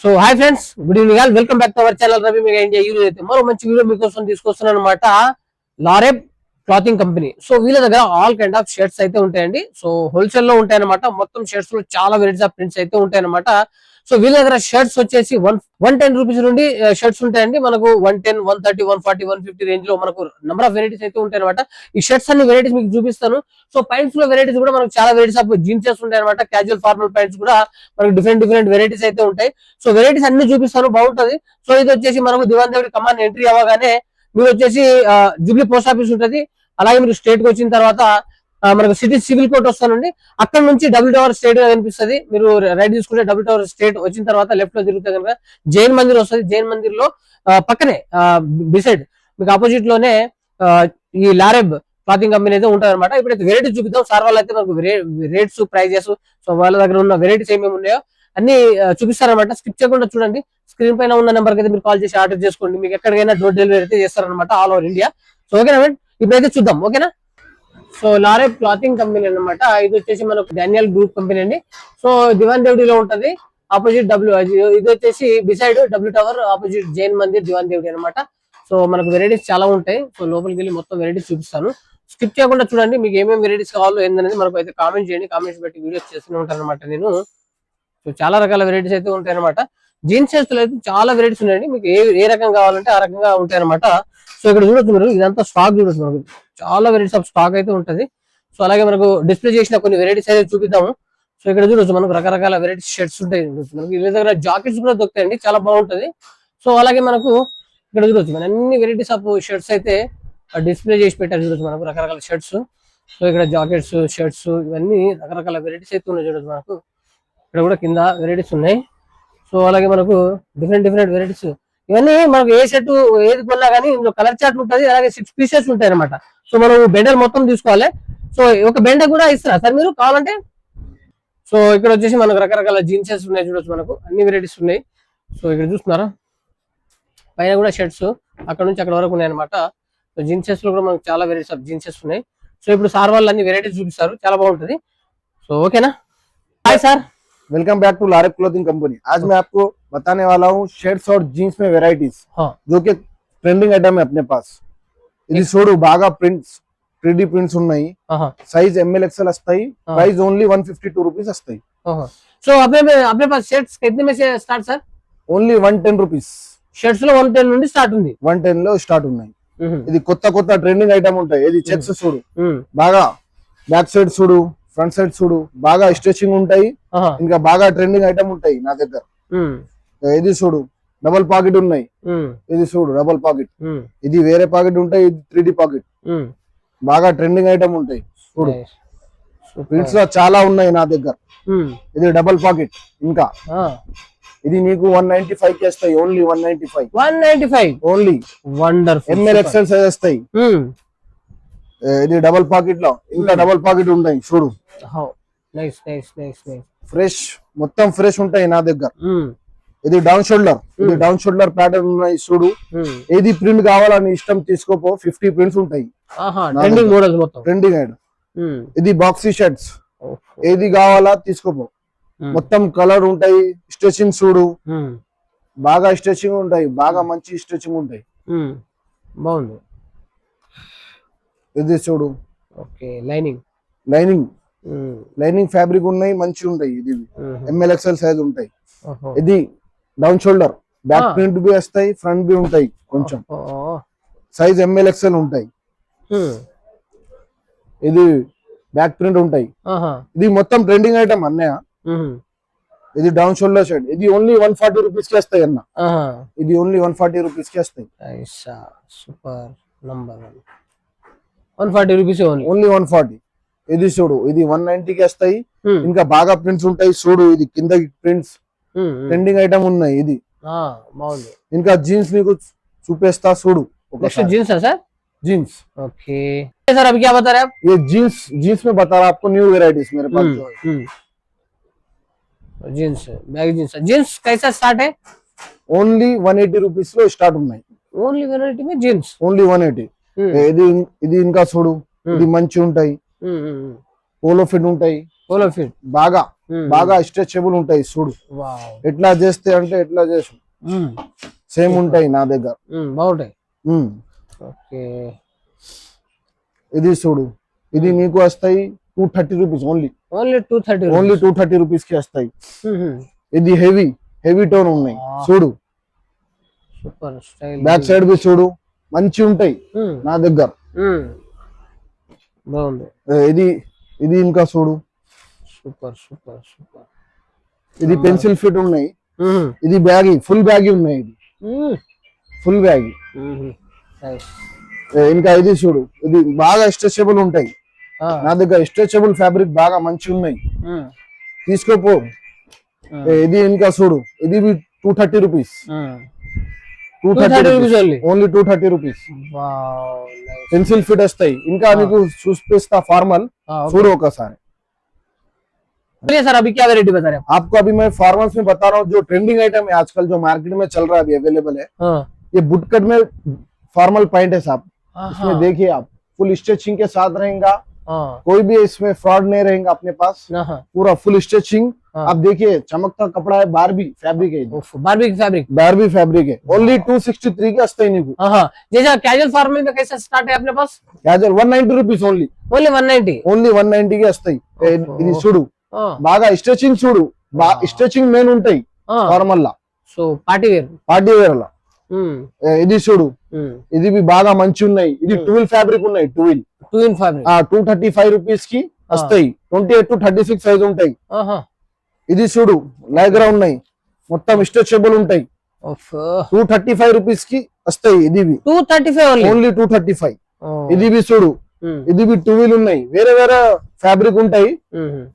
So hi friends, good evening all. Welcome back to our channel Ravi mega India. ఈ రోజు అయితే మరో మంచి వీడియో మీకోసం తీసుకొస్తున్నాను అనమాట. లారెబ్ క్లాతింగ్ కంపెనీ. సో వీళ్ళ దగ్గర ఆల్ కైండ్ ఆఫ్ షర్ట్స్ అయితే ఉంటాయండి. సో హోల్సేల్ లో ఉంటాయి అనమాట. మొత్తం షర్ట్స్ లో చాలా వెరైటీస్ ఆఫ్ ప్రింట్స్ అయితే ఉంటాయి అనమాట. సో వీళ్ళ దగ్గర షర్ట్స్ వచ్చేసి 110 రూపీస్ నుండి షర్ట్స్ ఉంటాయండి. మనకు 110, 130, 140, 150 రేంజ్ లో మనకు నెంబర్ ఆఫ్ వెరైటీస్ అయితే ఉంటాయి అనమాట. ఈ షర్ట్స్ అన్ని వెరైటీస్ మీకు చూపిస్తాను. సో ప్యాంట్స్ లో వెరైటీస్ కూడా మనకు చాలా వెరైటీస్ ఆఫ్ జీన్సెస్ ఉంటాయి అనమాట. క్యాజువల్ ఫార్మల్ ప్యాంట్స్ కూడా మనకు డిఫరెంట్ వెరైటీస్ అయితే ఉంటాయి. సో వెరైటీస్ అన్ని చూపిస్తాను, బాగుంటది. సో ఇది వచ్చేసి మనకు దివాన్ దేవుడి కమాండ్ ఎంట్రీ అవ్వగానే మీరు వచ్చేసి జూబ్లీ పోస్ట్ ఆఫీస్ ఉంటది. అలాగే మీరు స్టేట్ కి వచ్చిన తర్వాత మనకు సిటీ సివిల్ కోర్ట్ వస్తానండి. అక్కడ నుంచి డబుల్ టవర్ స్టేట్ గా కనిపిస్తుంది. మీరు రైట్ తీసుకుంటే డబుల్ టవర్ స్టేట్ వచ్చిన తర్వాత లెఫ్ట్ లో తిరిగితే కనుక జైన్ మందిర్ వస్తుంది. జైన్ మందిర్ లో పక్కనే బిసైడ్ మీకు ఆపోజిట్ లోనే ఈ లారెబ్ క్లాతింగ్ కంపెనీ అయితే ఉంటుంది అనమాట. ఇప్పుడైతే వెరైటీస్ చూపిద్దాం. సార్ వాళ్ళు అయితే మనకు రేట్స్, ప్రైజెస్, సో వాళ్ళ దగ్గర ఉన్న వెరైటీస్ ఏమేమి ఉన్నాయో అన్ని చూపిస్తారనమాట. స్కిప్ చేయకుండా చూడండి. స్క్రీన్ పైన ఉన్న నెంబర్ అయితే మీరు కాల్ చేసి ఆర్డర్ చేసుకోండి. మీకు ఎక్కడికైనా డోర్ డెలివరీ అయితే చేస్తారనమాట, ఆల్ ఓవర్ ఇండియా. సో ఓకేనా ఫ్రెండ్, ఇప్పుడైతే చూద్దాం. ఓకేనా. సో లారెబ్ క్లాతింగ్ కంపెనీ అనమాట. ఇది వచ్చేసి మనకు డానియల్ గ్రూప్ కంపెనీ అండి. సో దివాన్ దేవుడిలో ఉంటది. ఆపోజిట్ ఇది వచ్చేసి beside W tower opposite Jain Mandir Diwan Devdi అనమాట. సో మనకు వెరైటీస్ చాలా ఉంటాయి. సో లోపలికి వెళ్ళి మొత్తం వెరైటీస్ చూపిస్తాను. స్కిప్ చేయకుండా చూడండి. మీకు ఏమేమి వెరైటీస్ కావాలో ఏందనేది మనకు అయితే కామెంట్ చేయండి. కామెంట్స్ పెట్టి వీడియోస్ చేస్తూనే ఉంటాను అనమాట నేను. సో చాలా రకాల వెరైటీస్ అయితే ఉంటాయి అనమాట. జీన్స్ లో అయితే చాలా వెరైటీస్ ఉన్నాయండి. మీకు ఏ రకం కావాలంటే ఆ రకంగా ఉంటాయి అనమాట. సో ఇక్కడ చూడొచ్చు మీరు, ఇదంతా స్టాక్ చూడొచ్చు. మనకు చాలా వెరైటీస్ ఆఫ్ స్టాక్ అయితే ఉంటది. సో అలాగే మనకు డిస్ప్లే చేసిన కొన్ని వెరైటీస్ అయితే చూపిద్దాము. సో ఇక్కడ చూడొచ్చు మనకు రకరకాల వెరైటీస్ షర్ట్స్ ఉంటాయి. మనకి వీళ్ళ దగ్గర జాకెట్స్ కూడా దొరుకుతాయండి, చాలా బాగుంటది. సో అలాగే మనకు ఇక్కడ చూడొచ్చు మన అన్ని వెరైటీస్ ఆఫ్ షర్ట్స్ అయితే డిస్ప్లే చేసి పెట్టారు. చూడొచ్చు మనకు రకరకాల షర్ట్స్. సో ఇక్కడ జాకెట్స్, షర్ట్స్, ఇవన్నీ రకరకాల వెరైటీస్ అయితే ఉన్నాయి. చూడొచ్చు మనకు ఇక్కడ కూడా కింద వెరైటీస్ ఉన్నాయి. సో అలాగే మనకు డిఫరెంట్ వెరైటీస్, ఇవన్నీ మనకు ఏ సెట్ ఏది కొన్నా కానీ ఇందులో కలర్ చార్ట్ ఉంటుంది. అలాగే 6 పీసెస్ ఉంటాయి అనమాట. సో మనం బెండర్ మొత్తం తీసుకోవాలి. సో ఒక బెండర్ కూడా ఇస్తారా సార్ మీరు కావాలంటే? సో ఇక్కడ వచ్చేసి మనకు రకరకాల జీన్సెస్ ఉన్నాయి. చూడొచ్చు మనకు అన్ని వెరైటీస్ ఉన్నాయి. సో ఇక్కడ చూస్తున్నారా, పైన కూడా షర్ట్స్ అక్కడ నుంచి అక్కడ వరకు ఉన్నాయి అనమాట. సో జీన్సెస్ లో కూడా మనకు చాలా వెరైటీస్ ఆఫ్ జీన్సెస్ ఉన్నాయి. సో ఇప్పుడు సార్ వాళ్ళు అన్ని వెరైటీస్ చూపిస్తారు, చాలా బాగుంటది. సో ఓకేనా. Hi sir, welcome back to Laraib clothing company. आज मैं आपको बताने वाला हूँ शर्ट्स और जीन्स में वेराइटीज जो कि ट्रेंडिंग आइटम है अपने पास। ఇది చూడు బాగా ప్రింట్స్ 3D ప్రింట్స్ ఉన్నాయి. సైజ్ ML XL వస్తాయి. ప్రైస్ ఓన్లీ 152 రూపీస్ వస్తాయి. సో अपने पास शर्ट्स कितने में से start sir? Only 110 rupees. Shirts లో 110 నుండి స్టార్ట్ ఉంది. 110 లో స్టార్ట్ ఉన్నాయి. ఇది కొత్త ట్రెండింగ్ ఐటమ్ ఉంటాయి. ఇది చెక్స్ చూడు, బాగా బ్యాక్ సైడ్ చూడు, ఫ్రంట్ సైడ్ చూడు, బాగా స్ట్రెచింగ్ ఉంటాయి. ఇంకా బాగా ట్రెండింగ్ ఐటమ్ ఉంటాయి నా దగ్గర. ఇది చూడు డబుల్ పాకెట్ ఉన్నాయి. ఇది చూడు డబుల్ పాకెట్. ఇది వేరే పాకెట్ ఉంటాయి, ఇది 3D పాకెట్. బాగా ట్రెండింగ్ ఐటమ్ ఉంటాయి. చూడు ప్రింట్స్ లో చాలా ఉన్నాయి నా దగ్గర. ఇది డబుల్ పాకెట్. ఇంకా ఇది నీకు 195 కి వస్తాయి. Only 195 only. Wonderful. ML XL size వస్తాయి. ఇది డబుల్ పాకెట్ లో ఇంకా డబుల్ పాకెట్ ఉంటాయి. చూడు ఫ్రెష్, మొత్తం ఫ్రెష్ ఉంటాయి నా దగ్గర. ఇది డౌన్ షోల్డర్. ఇది డౌన్ షోల్డర్ ప్యాటర్న్ ఉన్నాయి. చూడు ఏది ప్రింట్ కావాలని ఇష్టం తీసుకోపో. 50 ప్రింట్స్ ఉంటాయి. Trending item. ఇది బాక్సీ షర్ట్స్, ఏది కావాలా తీసుకోపో. మొత్తం కలర్ ఉంటాయి. స్ట్రెచింగ్ చూడు, బాగా స్ట్రెచింగ్ ఉంటాయి. బాగా మంచి స్ట్రెచింగ్ ఉంటాయి. బాగుంది. ఇది చూడు లైనింగ్ ఫ్యాబ్రిక్ ఉన్నాయి, మంచి ఉంటాయి. ఇది ML XL సైజ్ ఉంటాయి. ఇది డౌన్ షోల్డర్, బ్యాక్ ప్రింట్ బి వస్తాయి, ఫ్రంట్ బి ఉంటాయి. కొంచెం సైజ్ ML XL ఉంటాయి. ఇది బ్యాక్ ప్రింట్ ఉంటాయి. ఇది మొత్తం ట్రెండింగ్ ఐటమ్ అన్నయ్య. ఇది డౌన్ షోల్డర్ షర్ట్. ఇది ఓన్లీ 140 రూపీస్ కి వస్తాయి అన్న. ఇది ఓన్లీ 140 రూపీస్ కి వస్తాయి. Super number 140 rupees only 140. ఇది చూడు ఇది 190 కి వస్తాయి. ఇంకా బాగా ప్రింట్స్ ఉంటాయి. చూడు ఇది కింద ప్రింట్స్ ట్రెండింగ్ ఐటమ్ ఉన్నాయి. ఇది బాగుంది. ఇంకా జీన్స్ నీకు చూపిస్తా చూడు. जीन्स है सर? Jeans okay sir. अभी क्या बता रहे हैं आप? ये जीन्स में बता रहा आपको न्यू वेराइटीज मेरे पास जो है. जीन्स बैग जीन्स कैसा स्टार्ट है? ఓన్లీ 180 రూపీస్ లో స్టార్ట్ ఉన్నాయి. ఓన్లీ 180 में जीन्स ఓన్లీ 180. ఇది ఇంకా చూడు, ఇది మంచి ఉంటాయి. పోలో ఫిట్ ఉంటాయి. పోలో ఫిట్ బాగా బాగా స్ట్రెచబుల్ ఉంటాయి చూడు. వావ్. ఎట్లా చేస్తే అంటే ఎట్లా చేసు సేమ్ ఉంటాయి నా దగ్గర. బాగుంటాయి. ఓకే. ఇది చూడు, ఇది నీకు వస్తాయి 230 rupees only. Only 230. Only 230 rupees కి వస్తాయి. ఇది హెవీ టోన్ ఉన్నాయి చూడు. Super style. బ్యాక్ సైడ్ బి చూడు మంచి ఉంటాయి నా దగ్గర. బాగుంది. ఇది ఇంకా చూడు. Super super super. ఇది పెన్సిల్ ఫిట్ ఉన్నాయి. ఇది బ్యాగీ, ఫుల్ బ్యాగీ ఉన్నాయి. ఇది ఫుల్ బ్యాగీ. ఇంకా ఇది చూడు, ఇది బాగా స్ట్రెచబుల్ ఉంటాయి నా దగ్గర. స్ట్రెచబుల్ ఫ్యాబ్రిక్ బాగా మంచి ఉన్నాయి, తీసుకోపో. ఇది ఇంకా చూడు, ఇది 230 rupees. 230 rupees only 230 rupees. Pencil fit వస్తాయి. ఇంకా నీకు చూపిస్తా ఫార్మల్ చూడు ఒకసారి. सर अभी क्या वेरायटी बता रहे हैं? आपको अभी मैं फॉर्मल्स में बता रहा हूँ जो ट्रेंडिंग आइटम है आजकल, जो मार्केट में चल रहा है, अभी अवेलेबल है। ये बुटकट में फॉर्मल पैंट है साहब। इसमें देखिए आप फुल स्टिचिंग के साथ रहेगा, कोई भी इसमें फ्रॉड नहीं रहेगा अपने पास, पूरा फुल स्टिचिंग। आप देखिए चमकता कपड़ा है, बारबी फैब्रिक है, बारबी फैब्रिक है। ओनली 263 के अस्ते नहीं। जैसा कैजुअल फॉर्मल में कैसा स्टार्ट है अपने पास? कैजुअल 190 रुपीस ओनली 190 के अस्ते। ఇది చూడు బాగా స్ట్రెచింగ్ చూడు, స్ట్రెచింగ్ మెయిన్ ఉంటాయి ఫార్మల్ లా. సో పార్టీ వేర్ లా. ఇది చూడు, ఇది బాగా మంచి ఉన్నాయి. ఇది 12 ఫ్యాబ్రిక్ ఉన్నాయి. 12 ఫ్యాబ్రిక్ 235 రూపీస్ కి వస్తాయి. 28 to 36 సైజ్ ఉంటాయి. ఇది చూడు లైగ్రా ఉన్నాయి, మొత్తం స్ట్రెచబుల్ ఉంటాయి. 235 రూపీస్ కి వస్తాయి. ఇది 235 ఓన్లీ 235. ఇది చూడు, ఇది 12 ఉన్నాయి. వేరే వేరే ఫ్యాబ్రిక్ ఉంటాయి,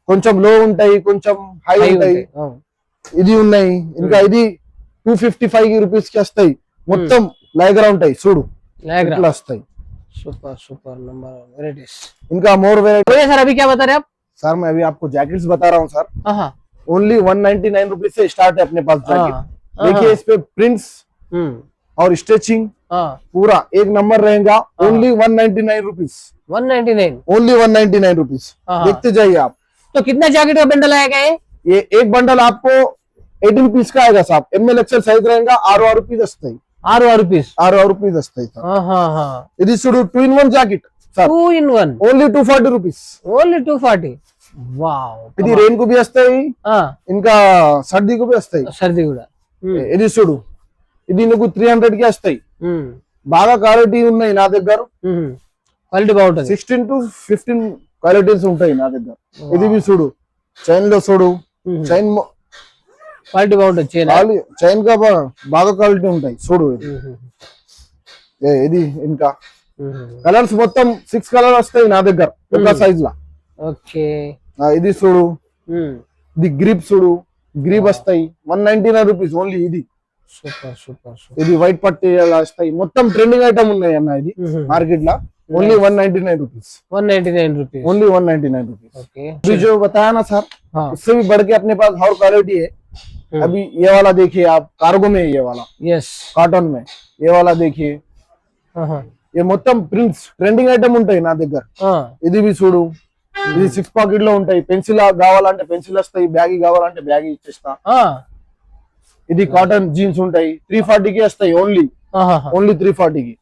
కొంచెం లో ఉంటాయి, కొంచెం హై ఉంటాయి. ఇది ఉన్నాయి. ఇంకా ఇది 255 రూపీస్ కి వస్తాయి. మొత్తం లైగ్రా ఉంటాయి చూడు, ఇట్లా వస్తాయి. Super super number varieties. इनका मोर वेराइटी सर अभी क्या बता रहे हैं आप? सर मैं अभी आपको जैकेट्स बता रहा हूँ सर। ओनली 199 रुपीज से स्टार्ट है अपने पास जैकेट। देखिए इस पे प्रिंट्स और स्टिचिंग पूरा एक नंबर रहेगा। Only 199 rupees. 199 only 199 rupees. देखते जाइए आप। तो कितना जैकेट का बंडल आएगा ये एक बंडल आपको 18 पीस का आएगा साहब। ML XL साइज रहेगा। 6 रुपीज वस्ताई। 6 रुपीज वस्ताई सर। ఇది చూడు 2-in-1 jacket sir. 2-in-1 only 240 rupees. Only 240। Wow. ఇది రెయిన్ కు भी వస్తాయి, ఇంకా సర్ది కు भी వస్తాయి। సర్ది కూడా। ఇది చూడు, ఇది నీకు 300 కి వస్తాయి। బాగా క్వాలిటీ ఉన్నాయి నా దగ్గర। క్వాలిటీ బాగుంటది। 16 to 15 క్వాలిటీస్ ఉంటాయి నా దగ్గర। ఇది भी చూడు, చైన్ లో చూడు, చైన్ క్వాలిటీ బాగుంటది। చైన్ కా బాగా క్వాలిటీ ఉంటాయి చూడు। ఇది ఇంకా కలర్స్ మొత్తం 6 కలర్ వస్తాయి నా దగ్గర ఒక సైజ్ లా। ఓకే। ఇది చూడు, ఇది గ్రిప్ చూడు, గ్రిప్ వస్తాయి 199 రూపీస్ ఓన్లీ। ఇది సూపర్ సూపర్। ఇది వైట్ పట్టీ అలా వస్తాయి, మొత్తం ట్రెండింగ్ ఐటమ్ ఉన్నాయి అన్న ఇది మార్కెట్ లా। Only 199 rupees. 199 rupees only 199 rupees. Okay. अभी जो बताया ना सर, उससे भी बढ़ के अपने पास और क्वालिटी है। अभी ये वाला देखिए आप, कार्गो में ये वाला, यस, कॉटन में ये वाला देखिए। ये మొత్తం ప్రింట్స్ ట్రెండింగ్ ఐటమ్ ఉంటాయి నా దగ్గర। ఇది भी చూడు, ఇది 6 పాకెట్ లో ఉంటాయి। పెన్సిల్ కావాలంటే పెన్సిల్ వస్తాయి, బ్యాగీ కావాలంటే బ్యాగీ ఇచ్చేస్తా। ఇది కాటన్ జీన్స్ ఉంటాయి, 340 కి వస్తాయి ఓన్లీ। ఓన్లీ 340 కి।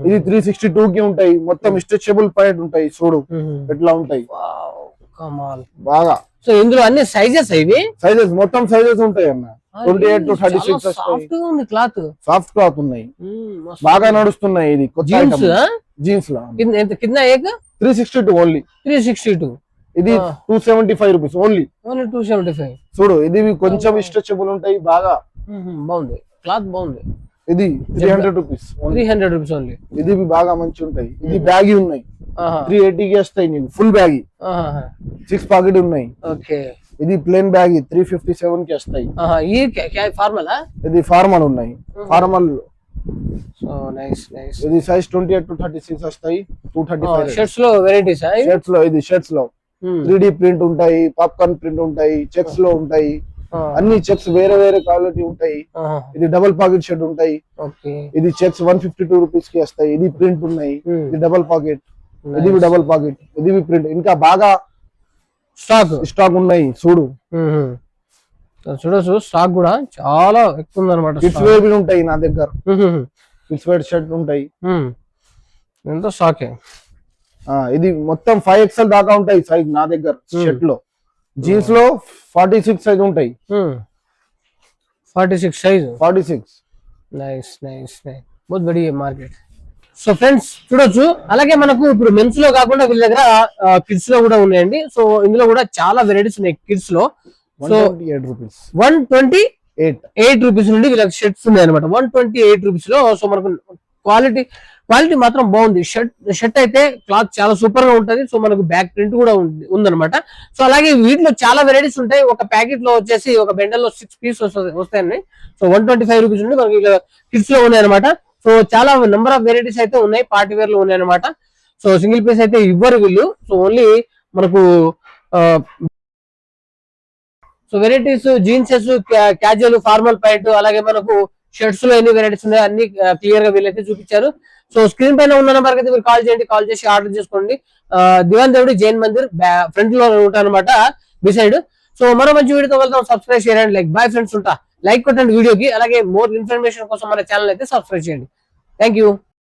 ఇది 362 కి ఉంటాయి, మొత్తం స్ట్రెచబుల్ ప్యాంట్ ఉంటాయి చూడు ఎట్లా ఉంటాయి। వావ్ కమాల్ బాగా। సో ఇందులో అన్ని సైజెస్ ఇవి, సైజెస్ మొత్తం సైజెస్ ఉంటాయి అన్న। 28 to 36 వస్తాయి। సాఫ్ట్ ఉంది క్లాత్, సాఫ్ట్ క్లాత్ ఉన్నాయి, బాగా నడుస్తున్నాయి। ఇది కొత్త జీన్స్, జీన్స్ లా ఎంత కింద ఏక 362 ఓన్లీ। 362 ఇది 275 రూపీస్ ఓన్లీ। 275 చూడు, ఇది కొంచెం స్ట్రెచబుల్ ఉంటాయి బాగా। బాగుంది, క్లాత్ బాగుంది। ఇది 300 రూపీస్ 300 రూపీస్ ఓన్లీ। ఇది బాగా మంచి ఉంటాయి। ఇది బ్యాగీ ఉన్నాయి, 380 కి వస్తాయి నీకు ఫుల్ బ్యాగీ। 6 పాకెట్ ఉన్నాయి। ఓకే। ఇది ప్లేన్ బ్యాగీ 357 కి వస్తాయి। ये क्या फॉर्मल है? ఇది ఫార్మల్ ఉన్నాయి, ఫార్మల్। So nice nice. ఇది సైజ్ 28 to 36 వస్తాయి। 235 షర్ట్స్ లో వెరైటీస్ ఆ? షర్ట్స్ లో ఇది షర్ట్స్ లో 3D ప్రింట్ ఉంటాయి, పాప్కార్న్ ప్రింట్ ఉంటాయి, చెక్స్ లో ఉంటాయి, అన్ని చెక్స్ వేరే వేరే క్వాలిటీ ఉంటాయి। ఇది డబుల్ పాకెట్ షర్ట్ ఉంటాయి। ఓకే। ఇది చెక్స్ 152 రూపీస్ కి వస్తాయి। ఇది ప్రింట్ ఉన్నాయి, ఇది డబుల్ పాకెట్, ఇది డబుల్ పాకెట్, ఇది ప్రింట్। ఇంకా బాగా స్టాక్ ఉన్నాయి చూడు. చూడొచ్చు స్టాక్ కూడా చాలా ఎక్కువ ఉందన్నమాట. కిడ్స్ వేర్ కూడా ఉంటాయి నా దగ్గర. కిడ్స్ వేర్ షర్ట్ ఉంటాయి. ఎంతో స్టాకే. ఇది మొత్తం 5XL దాకా ఉంటాయి సైజ్ నా దగ్గర. షర్ట్ లో జీన్స్ లో 46 సైజ్ ఉంటాయి. 46 సైజ్. 46. నైస్ నైస్ నైస్, బహుత్ బడియా మార్కెట్. సో ఫ్రెండ్స్ చూడొచ్చు. అలాగే మనకు ఇప్పుడు మెన్స్ లో కాకుండా వీళ్ళ దగ్గర కిడ్స్ లో కూడా ఉన్నాయండి. సో ఇందులో కూడా చాలా వెరైటీస్ ఉన్నాయి కిడ్స్ లో. సో 128 రూపీస్ నుండి వీళ్ళకి షర్ట్స్ ఉన్నాయి అనమాట. 128 రూపీస్ లో. సో మనకు క్వాలిటీ మాత్రం బాగుంది. షర్ట్ అయితే క్లాత్ చాలా సూపర్ గా ఉంటది. సో మనకు బ్యాక్ ప్రింట్ కూడా ఉందన్నమాట. సో అలాగే వీటిలో చాలా వెరైటీస్ ఉంటాయి. ఒక ప్యాకెట్ లో వచ్చేసి ఒక బెండల్ లో 6 పీస్ వస్తాయండి. సో 125 రూపీస్ నుండి మనకి కిడ్స్ లో ఉన్నాయి అనమాట. సో చాలా నెంబర్ ఆఫ్ వెరైటీస్ అయితే ఉన్నాయి. పార్టీ వేర్ లో ఉన్నాయి అనమాట. సో సింగిల్ పీస్ అయితే ఇవ్వరు వీళ్ళు. సో ఓన్లీ మనకు so varieties జీన్సెస్, casual, formal pant, అలాగే మనకు షర్ట్స్ లో ఎన్ని వెరైటీస్ ఉన్నాయో అన్ని క్లియర్ గా వీళ్ళైతే చూపించారు. సో స్క్రీన్ పైన ఉన్న నెంబర్ అయితే మీరు కాల్ చేయండి. కాల్ చేసి ఆర్డర్ చేసుకోండి. దివాన్ దేవుడి జైన్ మందిర్ ఫ్రంట్ లో ఉంటా అనమాట, బిసైడ్. సో మరో మంచి వీడియోతో వెళ్తాం. సబ్స్క్రైబ్ చేయండి. లైక్ బాయ్ ఫ్రెండ్స్ ఉంటా. లైక్ కొట్టండి వీడియోకి. అలాగే మోర్ ఇన్ఫర్మేషన్ కోసం మన ఛానల్ అయితే సబ్స్క్రైబ్ చేయండి. Thank you.